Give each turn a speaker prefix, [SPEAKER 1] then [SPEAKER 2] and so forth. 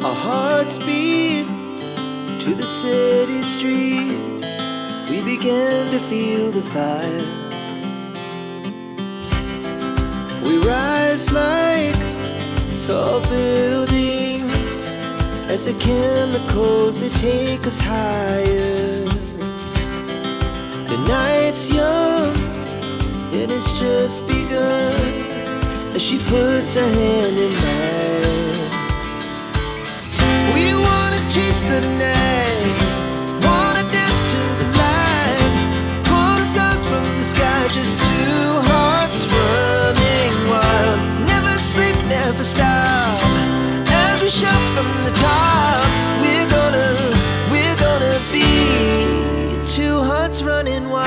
[SPEAKER 1] Our hearts beat to the city streets. We began to feel the fire. We rise like tall buildings as the chemicals, they take us higher. The night's young, it has just begun, as she puts her hand in mine. We wanna chase the night, wanna dance to the light, pull the stars from the sky, just two hearts running wild. Never sleep, never stop, as we shout from the top. We're gonna be two hearts running wild.